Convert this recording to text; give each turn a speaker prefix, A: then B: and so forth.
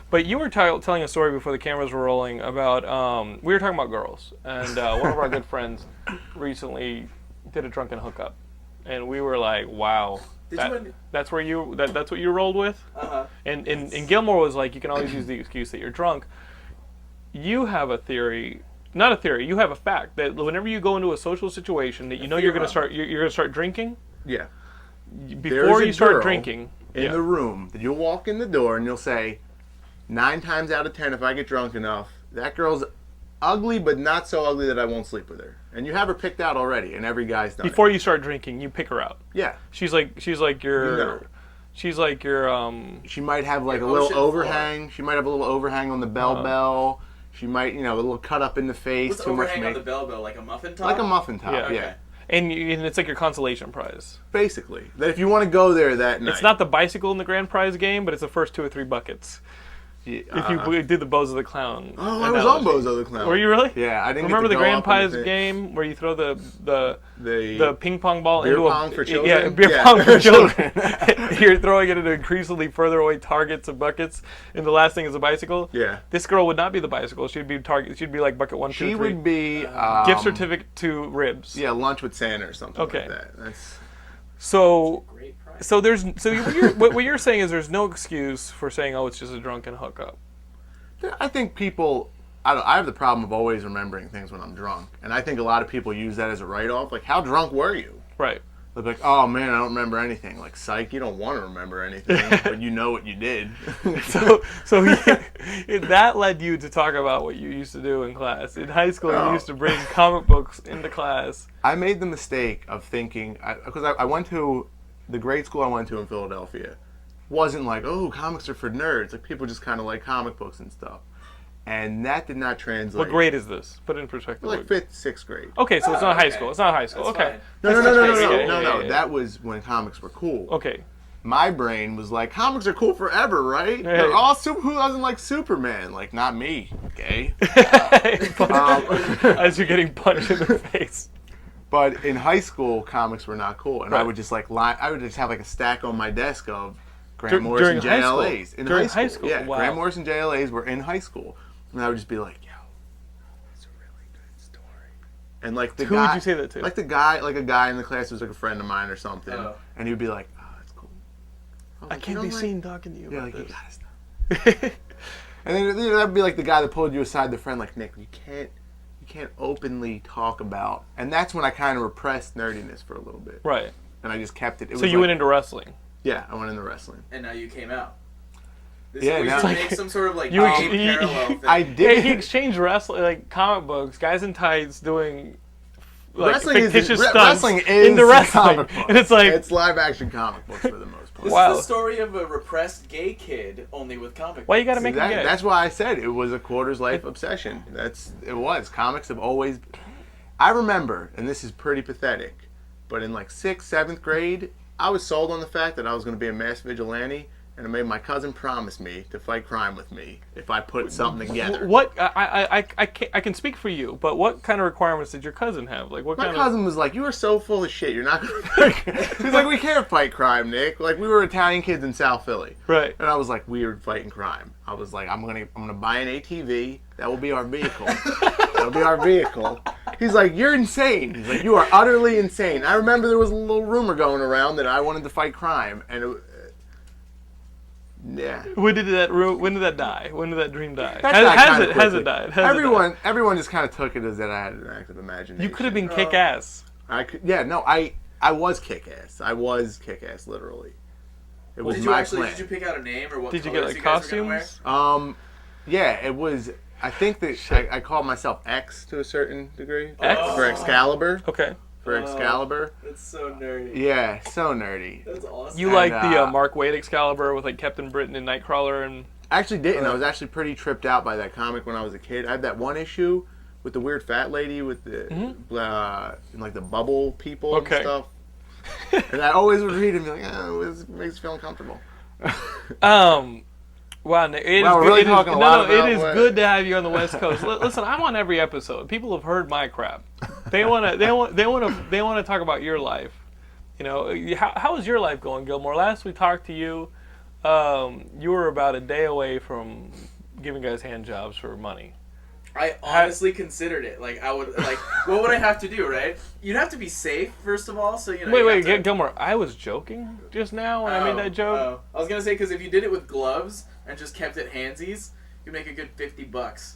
A: But you were telling a story before the cameras were rolling about we were talking about girls, and one of our good friends recently did a drunken hookup, and we were like, "Wow, that's where that's what you rolled with." And Gilmore was like, "You can always use the excuse that you're drunk." You have a theory. Not a theory. You have a fact that whenever you go into a social situation that you know you're going to start drinking.
B: Yeah.
A: Before you start drinking,
B: in the room, that you'll walk in the door and you'll say, 9 times out of 10, if I get drunk enough, that girl's ugly, but not so ugly that I won't sleep with her. And you have her picked out already, and every guy's done
A: before
B: it.
A: you start drinking, you pick her out.
B: Yeah.
A: She's like your. She's like your.
B: She might have like a little overhang. Floor. She might have a little overhang on the bell. She might, a little cut up in the face.
C: What's overhang on the bell? Like a muffin top?
B: Like a muffin top,
A: yeah.
C: Okay.
A: And it's like your consolation prize.
B: Basically. That if you want to go there that night.
A: It's not the bicycle in the grand prize game, but it's the first 2 or 3 buckets. Yeah, if you did the Bozo the Clown.
B: Oh, I was on Bozo the Clown.
A: Were you really?
B: Yeah, I didn't
A: remember
B: get to
A: the grand prize
B: the
A: game where you throw the ping pong ball
B: beer
A: into
B: pong for children?
A: Yeah, beer pong for children. You're throwing it into increasingly further away targets and buckets, and the last thing is a bicycle.
B: Yeah.
A: This girl would not be the bicycle. She'd be like bucket 1, 2, 3.
B: She would be
A: gift certificate to ribs.
B: Yeah, lunch with Santa or something like that.
A: What you're saying is there's no excuse for saying, oh, it's just a drunken hookup.
B: I think people, I have the problem of always remembering things when I'm drunk. And I think a lot of people use that as a write-off. Like, how drunk were you?
A: Right.
B: They're like, oh man, I don't remember anything. Like, psych, you don't want to remember anything, but you know what you did.
A: That led you to talk about what you used to do in class. In high school, you used to bring comic books into class.
B: I made the mistake of thinking, because I went to, the grade school I went to in Philadelphia wasn't like, oh, comics are for nerds. Like, people just kind of like comic books and stuff. And that did not translate.
A: What grade is this? Put it in perspective.
B: Like 5th, 6th grade.
A: Okay, so it's not high school. It's not high school.
C: That's
A: okay.
C: fine.
B: No. That was when comics were cool.
A: Okay.
B: My brain was like, comics are cool forever, right?
A: Hey.
B: They're all who doesn't like Superman? Like, not me, okay?
A: As you're getting punched in the face.
B: But in high school, comics were not cool, and
A: right.
B: I would just have like a stack on my desk of Grant Morrison JLAs.
A: During high school?
B: Yeah,
A: wow.
B: Grant Morrison JLAs were in high school. And I would just be like, yo, that's a really good story. And like the
A: Who
B: guy,
A: would you say that to?
B: Like a guy in the class who was like a friend of mine or something.
C: Oh.
B: And he'd be like, oh, that's cool.
A: I can't be seen talking to you about
B: like,
A: this.
B: You gotta stop. And then that'd be like the guy that pulled you aside, the friend, like, Nick, you can't openly talk about. And that's when I kind of repressed nerdiness for a little bit.
A: Right.
B: And I just kept it.
A: So you went into wrestling?
B: Yeah, I went into wrestling.
C: And now you came out. We
B: now
C: should make some sort of like
B: parallel
C: thing.
B: I did.
A: Yeah, he exchanged wrestling, like comic books, guys in tights doing like
B: wrestling
A: fictitious stunts
B: wrestling is
A: into wrestling,
B: comic books.
A: And it's like
B: it's live action comic books for the most part.
C: This
A: Wow.
C: is the story of a repressed gay kid, only with comic books.
A: Why you gotta make him gay?
B: That's why I said it was a quarters life obsession. It was. Comics have always. I remember, and this is pretty pathetic, but in like 6th, 7th grade, I was sold on the fact that I was going to be a mass vigilante, and I made my cousin promise me to fight crime with me if I put something together.
A: What I can speak for you, but what kind of requirements did your cousin have? Like what
B: My
A: kind
B: cousin was like, "You are so full of shit. You're not going to." He's like, "We can't fight crime, Nick. Like we were Italian kids in South Philly."
A: Right.
B: And I was like, "We are fighting crime." I was like, "I'm gonna buy an ATV. That will be our vehicle. That'll be our vehicle." He's like, "You're insane." He's like, "You are utterly insane." I remember there was a little rumor going around that I wanted to fight crime, and yeah.
A: When did that die? When did that dream die?
B: Has
A: it died?
B: Everyone just kind of took it as that I had an active imagination.
A: You could have been kick-ass.
B: I was kick-ass. I was kick-ass, literally. It was my plan.
C: Did you pick out a name or what?
A: Did you
C: colors
A: get like
C: guys were gonna
A: costumes?
B: Yeah, it was. I think that I called myself X to a certain degree.
A: X?
B: For Excalibur.
A: Okay.
B: For Excalibur.
C: That's so nerdy.
B: Yeah, so nerdy.
C: That's awesome.
A: You like the Mark Waid Excalibur with like Captain Britain and Nightcrawler and.
B: I actually didn't. I was actually pretty tripped out by that comic when I was a kid. I had that one issue with the weird fat lady with the like the bubble people and stuff. And I always would read and be like, it makes me feel uncomfortable.
A: Wow, Nick, it is good to have you on the West Coast. Listen, I'm on every episode. People have heard my crap. They want to talk about your life. You know, how is your life going, Gilmore? Last we talked to you, you were about a day away from giving guys hand jobs for money.
C: I honestly considered it. Like, I would, like, what would I have to do, right? You'd have to be safe, first of all, so, you know.
A: Wait, Gilmore, I was joking just now when I made that joke.
C: I was going to say, because if you did it with gloves and just kept it handsies, you'd make a good $50.